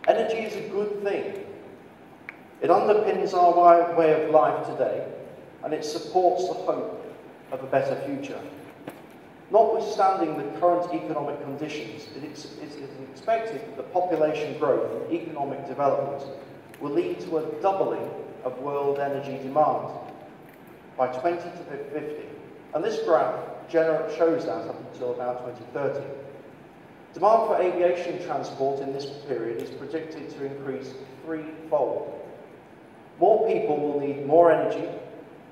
Energy is a good thing. It underpins our way of life today, and it supports the hope of a better future. Notwithstanding the current economic conditions, it is expected that population growth and economic development will lead to a doubling of world energy demand by 2050. And this graph shows that up until about 2030. Demand for aviation transport in this period is predicted to increase threefold. More people will need more energy,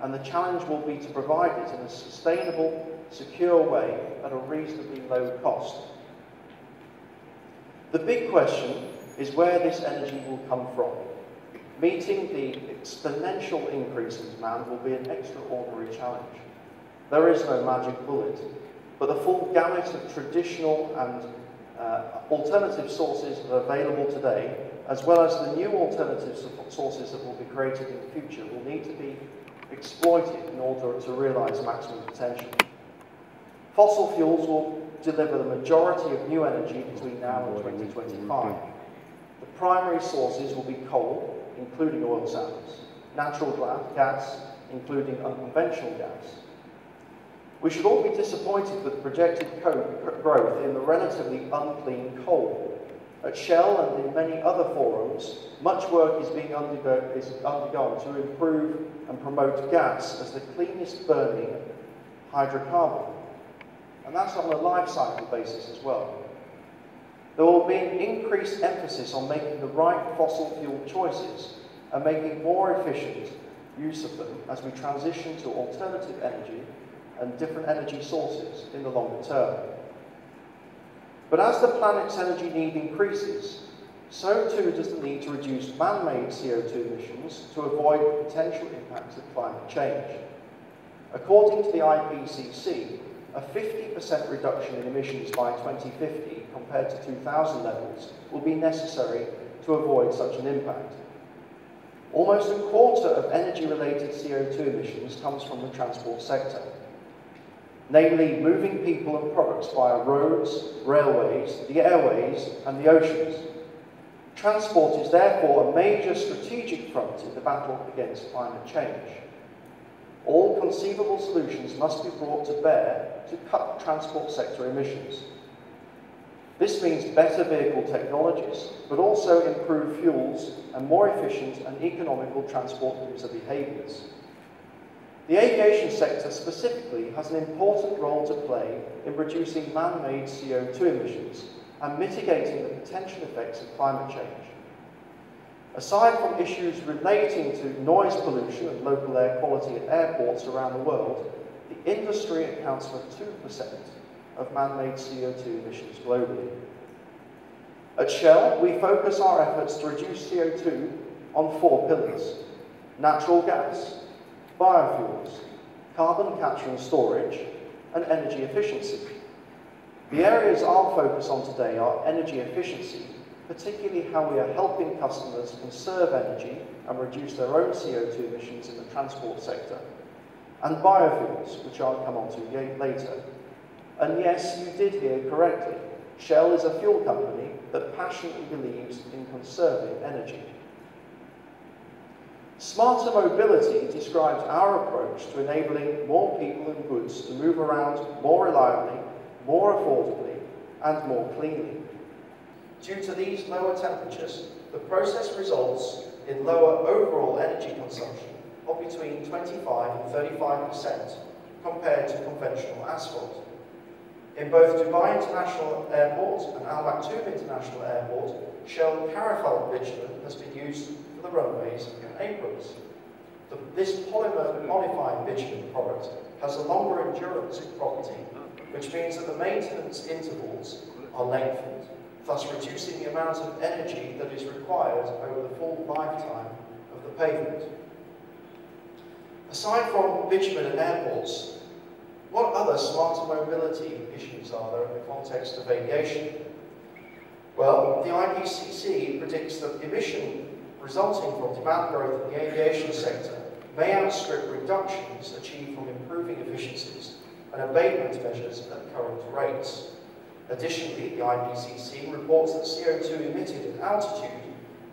and the challenge will be to provide it in a sustainable, secure way at a reasonably low cost. The big question is where this energy will come from. Meeting the exponential increase in demand will be an extraordinary challenge. There is no magic bullet, but the full gamut of traditional and alternative sources that are available today, as well as the new alternative sources that will be created in the future, will need to be exploited in order to realise maximum potential. Fossil fuels will deliver the majority of new energy between now and 2025. The primary sources will be coal, including oil sands, natural gas, including unconventional gas. We should all be disappointed with projected growth in the relatively unclean coal. At Shell and in many other forums, much work is being undergone to improve and promote gas as the cleanest burning hydrocarbon. And that's on a life cycle basis as well. There will be an increased emphasis on making the right fossil fuel choices and making more efficient use of them as we transition to alternative energy and different energy sources in the longer term. But as the planet's energy need increases, so too does the need to reduce man-made CO2 emissions to avoid the potential impacts of climate change. According to the IPCC, a 50% reduction in emissions by 2050 compared to 2000 levels will be necessary to avoid such an impact. Almost a quarter of energy-related CO2 emissions comes from the transport sector, namely moving people and products via roads, railways, the airways, and the oceans. Transport is therefore a major strategic front in the battle against climate change. All conceivable solutions must be brought to bear to cut transport sector emissions. This means better vehicle technologies, but also improved fuels and more efficient and economical transport user behaviours. The aviation sector specifically has an important role to play in reducing man-made CO2 emissions and mitigating the potential effects of climate change. Aside from issues relating to noise pollution and local air quality at airports around the world, the industry accounts for 2% of man-made CO2 emissions globally. At Shell, we focus our efforts to reduce CO2 on 4 pillars: natural gas, biofuels, carbon capture and storage, and energy efficiency. The areas I'll focus on today are energy efficiency, particularly how we are helping customers conserve energy and reduce their own CO2 emissions in the transport sector, and biofuels, which I'll come on to later. And yes, you did hear correctly. Shell is a fuel company that passionately believes in conserving energy. Smarter mobility describes our approach to enabling more people and goods to move around more reliably, more affordably, and more cleanly. Due to these lower temperatures, the process results in lower overall energy consumption of between 25 and 35% compared to conventional asphalt. In both Dubai International Airport and Al Maktoum International Airport, Shell Carafel bitumen has been used for the runways and aprons. This polymer-modified bitumen product has a longer endurance property, which means that the maintenance intervals are lengthened, thus reducing the amount of energy that is required over the full lifetime of the pavement. Aside from bitumen and airports, what other smarter mobility issues are there in the context of aviation? Well, the IPCC predicts that emission resulting from demand growth in the aviation sector may outstrip reductions achieved from improving efficiencies and abatement measures at current rates. Additionally, the IPCC reports that CO2 emitted at altitude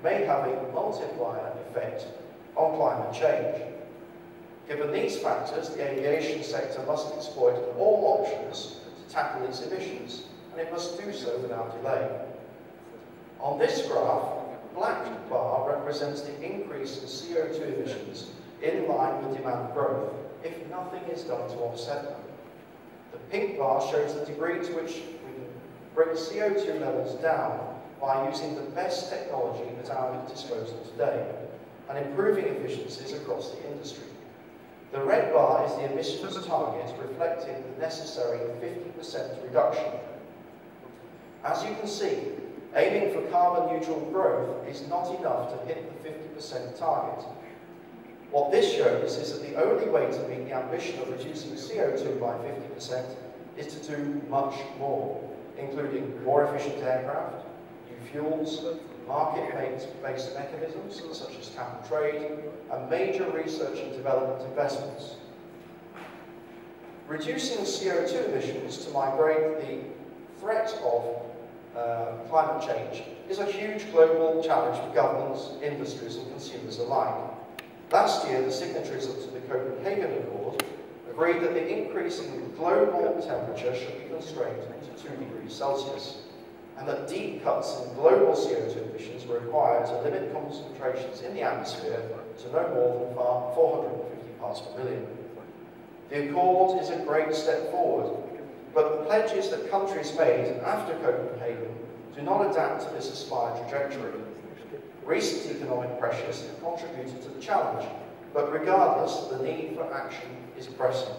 may have a multiplier effect on climate change. Given these factors, the aviation sector must exploit all options to tackle its emissions, and it must do so without delay. On this graph, the black bar represents the increase in CO2 emissions in line with demand growth if nothing is done to offset them. The pink bar shows the degree to which we can bring CO2 levels down by using the best technology at our disposal today and improving efficiencies across the industry. The red bar is the emissions target reflecting the necessary 50% reduction. As you can see, aiming for carbon neutral growth is not enough to hit the 50% target. What this shows is that the only way to meet the ambition of reducing CO2 by 50% is to do much more, including more efficient aircraft, new fuels, market-based mechanisms such as cap and trade, and major research and development investments. Reducing CO2 emissions to migrate the threat of climate change is a huge global challenge for governments, industries and consumers alike. Last year, the signatories to the Copenhagen Accord agreed that the increase in global temperature should be constrained to 2 degrees Celsius, and that deep cuts in global CO2 emissions were required to limit concentrations in the atmosphere to no more than 450 parts per million. The Accord is a great step forward, but the pledges that countries made after Copenhagen do not adapt to this aspired trajectory. Recent economic pressures have contributed to the challenge, but regardless, the need for action is pressing.